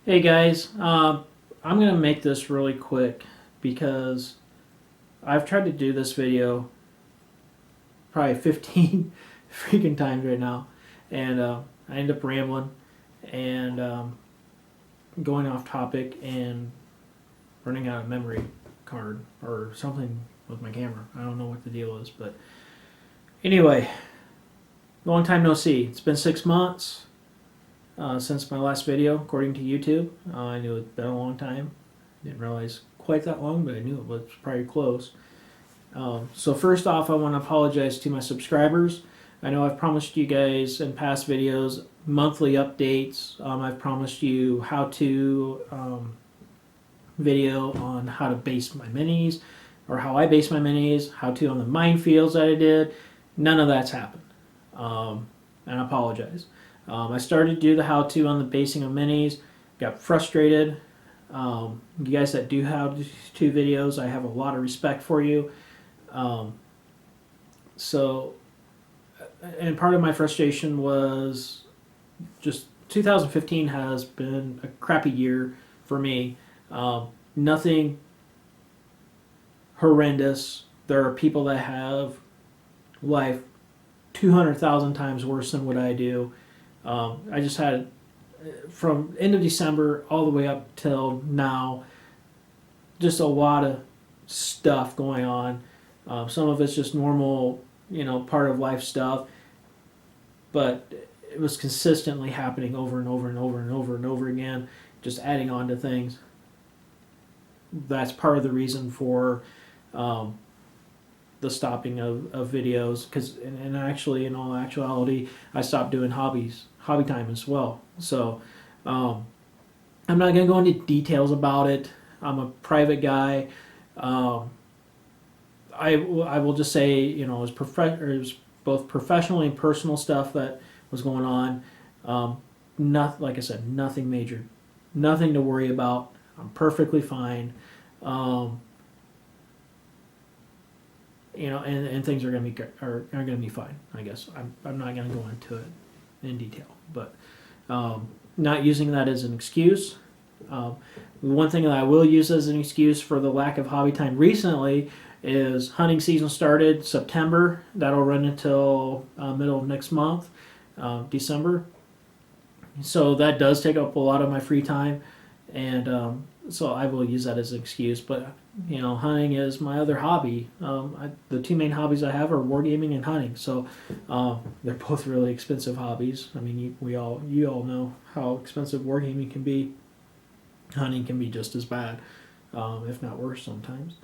Hey guys, I'm gonna make this really quick because I've tried to do this video probably 15 freaking times right now, and I end up rambling and going off topic and running out of memory card or something with my camera. I don't know what the deal is, but anyway, long time no see. It's been 6 months. Since my last video, according to YouTube. I knew it'd been a long time. Didn't realize quite that long, but I knew it was probably close. So first off, I want to apologize to my subscribers. I know I've promised you guys in past videos monthly updates. I've promised you how-to video on how to base my minis, or how I base my minis, how-to on the minefields that I did. None of that's happened, and I apologize. I started to do the how-to on the basing of minis, got frustrated. You guys that do how-to videos, I have a lot of respect for you. And part of my frustration was just 2015 has been a crappy year for me. Nothing horrendous. There are people that have life 200,000 times worse than what I do. I just had, from end of December all the way up till now, just a lot of stuff going on. Some of it's just normal, part of life stuff, but it was consistently happening over and over and over and over and over again, just adding on to things. That's part of the reason for the stopping of videos, because and actually, in all actuality, I stopped doing hobby time as well. So I'm not going to go into details about it. I'm a private guy. I will just say, it was both professional and personal stuff that was going on. Like I said, nothing major, nothing to worry about. I'm perfectly fine. And things are going to be fine. I guess I'm not going to go into it in detail, but not using that as an excuse. One thing that I will use as an excuse for the lack of hobby time recently is hunting season started September. That'll run until middle of next month, December. So that does take up a lot of my free time, and so I will use that as an excuse. But hunting is my other hobby. The two main hobbies I have are wargaming and hunting. So they're both really expensive hobbies. I mean, you all know how expensive wargaming can be. Hunting can be just as bad, if not worse sometimes.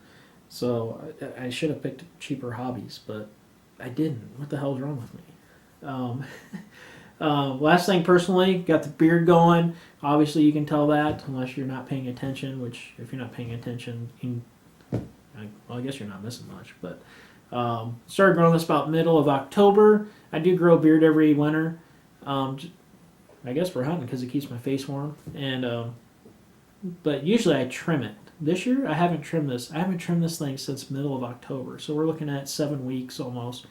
So I should have picked cheaper hobbies, but I didn't. What the hell's wrong with me? Last thing, personally, got the beard going. Obviously, you can tell that unless you're not paying attention, which if you're not paying attention, I guess you're not missing much. But started growing this about middle of October. I do grow a beard every winter. I guess for hunting because it keeps my face warm. But usually I trim it. This year I haven't trimmed this. I haven't trimmed this thing since middle of October. So we're looking at 7 weeks almost.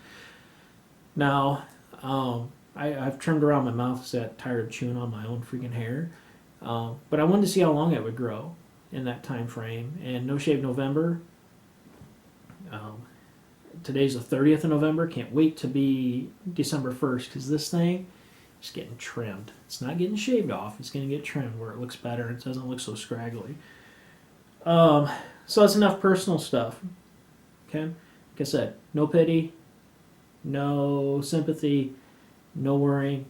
Now, I've trimmed around my mouth because I got tired of chewing on my own freaking hair. But I wanted to see how long it would grow in that time frame. And No Shave November. Today's the 30th of November. Can't wait to be December 1st because this thing is getting trimmed. It's not getting shaved off. It's going to get trimmed where it looks better and it doesn't look so scraggly. So that's enough personal stuff. Okay? Like I said, no pity, no sympathy, no worrying.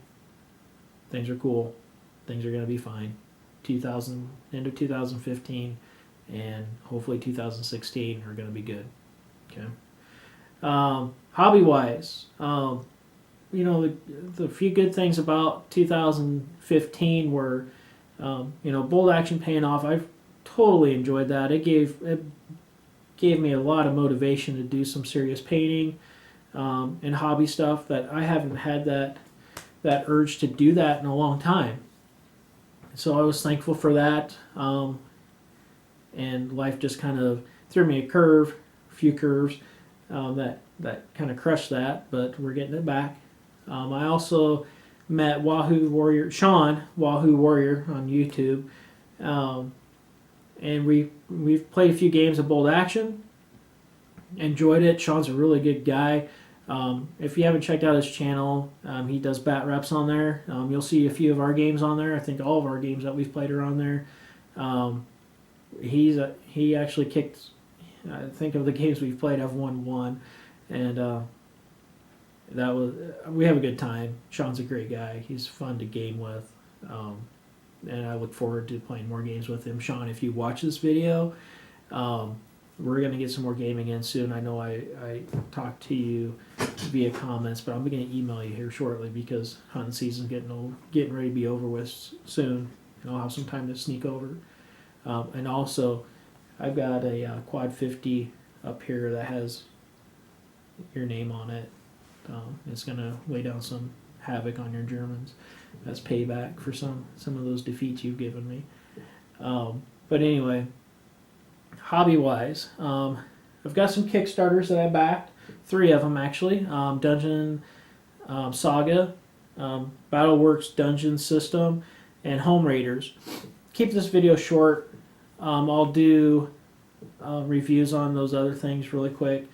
Things are cool. Things are going to be fine. End of 2015 and hopefully 2016 are going to be good. Okay? Hobby-wise, the few good things about 2015 were, bolt action paying off. I've totally enjoyed that. It gave me a lot of motivation to do some serious painting and hobby stuff that I haven't had that urge to do that in a long time. So I was thankful for that. And life just kind of threw me a few curves that kind of crushed that, but we're getting it back. I also met Sean Wahoo Warrior on YouTube. And we've played a few games of Bold Action. Enjoyed it. Sean's a really good guy. If you haven't checked out his channel, he does bat reps on there. You'll see a few of our games on there. I think all of our games that we've played are on there. He actually kicked. I think of the games we've played, I've won one, and we have a good time. Sean's a great guy. He's fun to game with, and I look forward to playing more games with him. Sean, if you watch this video, we're going to get some more gaming in soon. I know I talked to you via comments, but I'm going to email you here shortly because hunting season's getting ready to be over with soon, and I'll have some time to sneak over. And also, I've got a Quad 50 up here that has your name on it. It's going to lay down some havoc on your Germans. That's payback for some of those defeats you've given me. But anyway, hobby-wise, I've got some Kickstarters that I backed. 3 of them, actually. Dungeon Saga, Battleworks Dungeon System, and Home Raiders. Keep this video short. I'll do reviews on those other things really quick.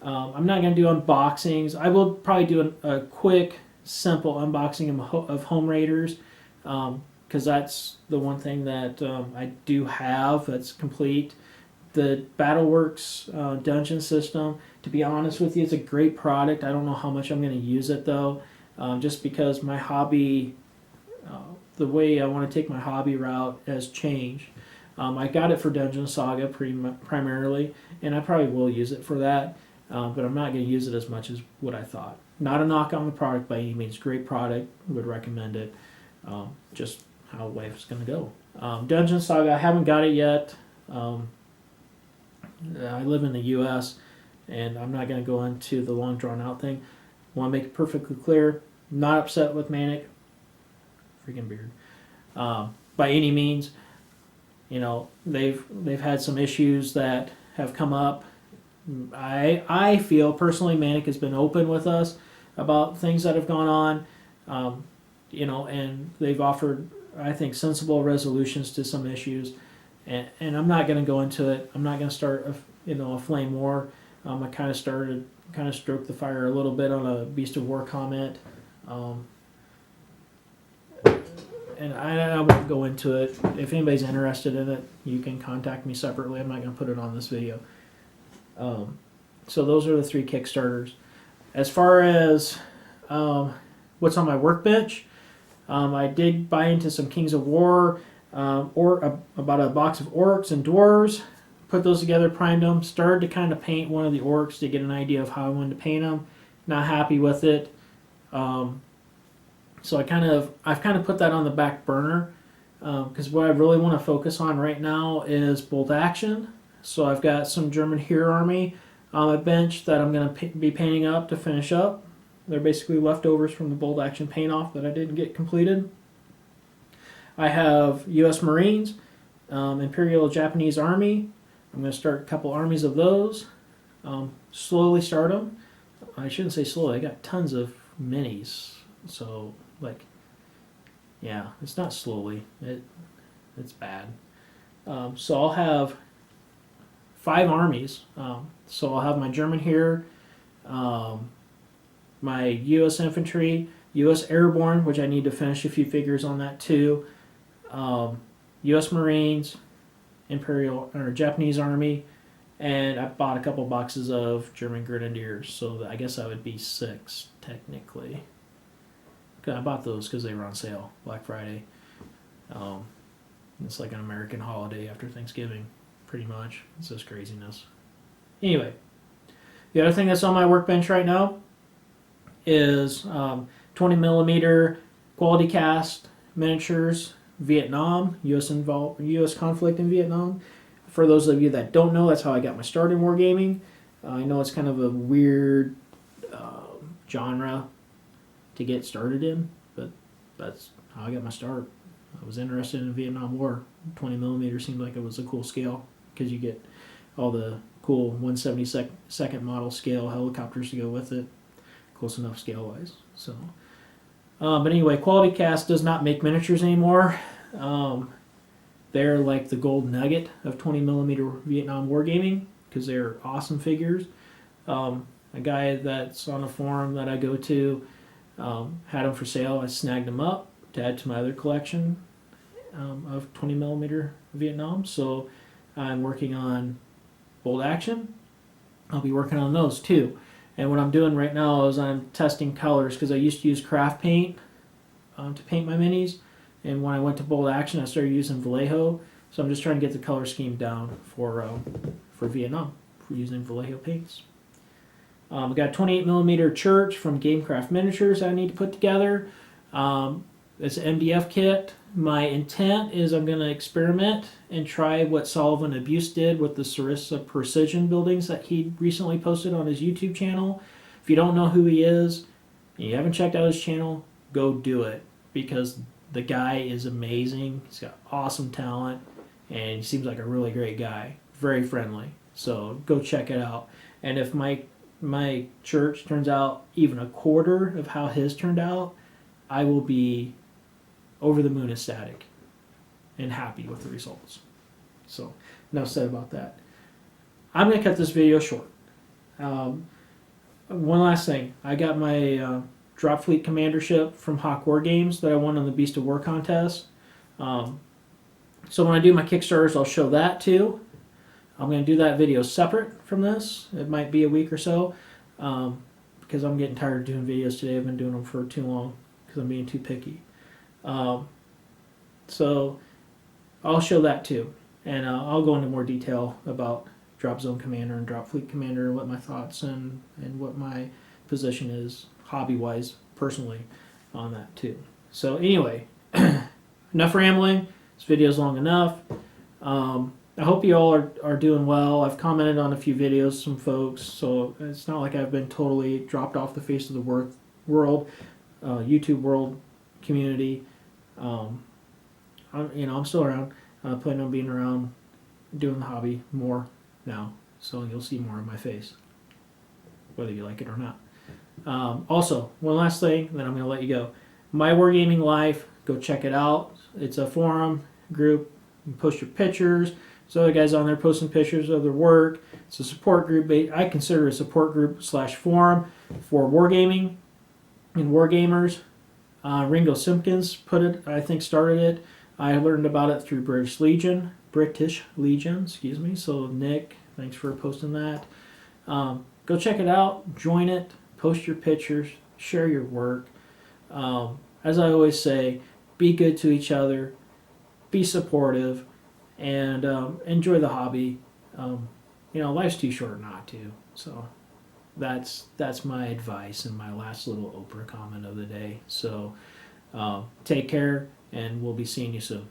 I'm not going to do unboxings. I will probably do a quick, simple unboxing of Home Raiders because that's the one thing that I do have that's complete. The Battleworks Dungeon System, to be honest with you, it's a great product. I don't know how much I'm going to use it though, just because my hobby, the way I want to take my hobby route has changed. I got it for Dungeon Saga primarily, and I probably will use it for that, but I'm not going to use it as much as what I thought. Not a knock on the product by any means. Great product. Would recommend it. Just how life's going to go. Dungeon Saga, I haven't got it yet. I live in the U.S., and I'm not going to go into the long drawn-out thing. Want to make it perfectly clear, not upset with Manic. Freaking beard. By any means. You know, they've had some issues that have come up. I feel personally Manic has been open with us about things that have gone on, you know, and they've offered, I think, sensible resolutions to some issues. And I'm not going to go into it. I'm not going to start a flame war. I kind of stroked the fire a little bit on a Beast of War comment. And I won't go into it. If anybody's interested in it, you can contact me separately. I'm not going to put it on this video. So those are the 3 Kickstarters. As far as what's on my workbench, I did buy into some Kings of War, or about a box of orcs and dwarves. Put those together, primed them, started to kind of paint one of the orcs to get an idea of how I wanted to paint them. Not happy with it. So I've kind of put that on the back burner because what I really want to focus on right now is Bolt Action. So I've got some German Hero Army on my bench that I'm going to be painting up to finish up. They're basically leftovers from the Bolt Action paint off that I didn't get completed. I have U.S. Marines, Imperial Japanese Army. I'm going to start a couple armies of those. Slowly start them. I shouldn't say slowly. I got tons of minis. So, yeah, it's not slowly. It's bad. So I'll have 5 armies. So I'll have my German here, my U.S. Infantry, U.S. Airborne, which I need to finish a few figures on that too, U.S. Marines, Imperial or Japanese Army, and I bought a couple boxes of German Grenadiers. So I guess that would be 6 technically. I bought those because they were on sale Black Friday. It's like an American holiday after Thanksgiving, pretty much. It's just craziness. Anyway, the other thing that's on my workbench right now is 20 millimeter quality cast miniatures, Vietnam, U.S. conflict in Vietnam. For those of you that don't know, that's how I got my start in wargaming. I know it's kind of a weird genre to get started in, but that's how I got my start. I was interested in the Vietnam War. 20 millimeter seemed like it was a cool scale because you get all the cool 1/72nd model scale helicopters to go with it. Close enough scale wise. So, but anyway, Quality Cast does not make miniatures anymore. They're like the gold nugget of 20 millimeter Vietnam wargaming because they're awesome figures. A guy that's on a forum that I go to had them for sale. I snagged them up to add to my other collection of 20 millimeter Vietnam. So I'm working on bolt action. I'll be working on those too. And what I'm doing right now is I'm testing colors because I used to use craft paint to paint my minis. And when I went to bolt action, I started using Vallejo. So I'm just trying to get the color scheme down for Vietnam for using Vallejo paints. We got a 28 millimeter church from Gamecraft Miniatures I need to put together. It's an MDF kit. My intent is I'm going to experiment and try what Sullivan Abuse did with the Sarissa Precision buildings that he recently posted on his YouTube channel. If you don't know who he is and you haven't checked out his channel, go do it because the guy is amazing. He's got awesome talent and he seems like a really great guy. Very friendly. So go check it out. And if my church turns out even a quarter of how his turned out, I will be over the moon ecstatic and happy with the results. So, enough said about that. I'm going to cut this video short. One last thing. I got my Drop Fleet Commandership from Hawk War Games that I won on the Beast of War contest. So when I do my Kickstarters, I'll show that too. I'm going to do that video separate from this. It might be a week or so because I'm getting tired of doing videos today. I've been doing them for too long because I'm being too picky. So I'll show that too. And I'll go into more detail about Drop Zone Commander and Drop Fleet Commander, what my thoughts and what my position is hobby-wise, personally, on that too. So anyway, enough rambling. This video is long enough. I hope you all are doing well. I've commented on a few videos, some folks, so it's not like I've been totally dropped off the face of the world, YouTube world, community. I'm still around. Planning on being around, doing the hobby more now, so you'll see more of my face, whether you like it or not. Also, one last thing, then I'm going to let you go. My Wargaming Life, go check it out. It's a forum group. You can post your pictures. There's other guys on there posting pictures of their work. It's a support group. I consider it a support group / forum for wargaming and wargamers. Ringo Simpkins started it. I learned about it through British Legion, excuse me. So Nick, thanks for posting that. Go check it out, join it, post your pictures, share your work. As I always say, be good to each other, be supportive, and enjoy the hobby. Life's too short not to. So that's my advice and my last little Oprah comment of the day. So take care, and we'll be seeing you soon.